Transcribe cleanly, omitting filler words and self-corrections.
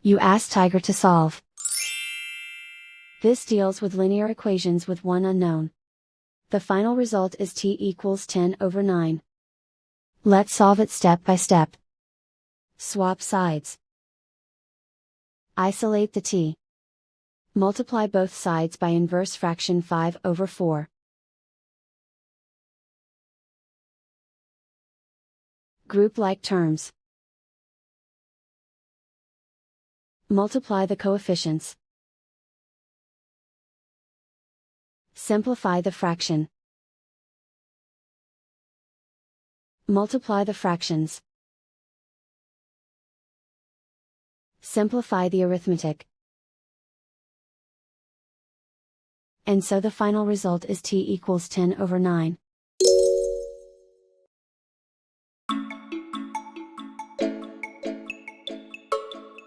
You ask Tiger to solve. This deals with linear equations with one unknown. The final result is t equals 10/9. Let's solve it step by step. Swap sides. Isolate the t. Multiply both sides by inverse fraction 5/4. Group like terms. Multiply the coefficients. Simplify the fraction. Multiply the fractions. Simplify the arithmetic. And so the final result is t equals 10/9.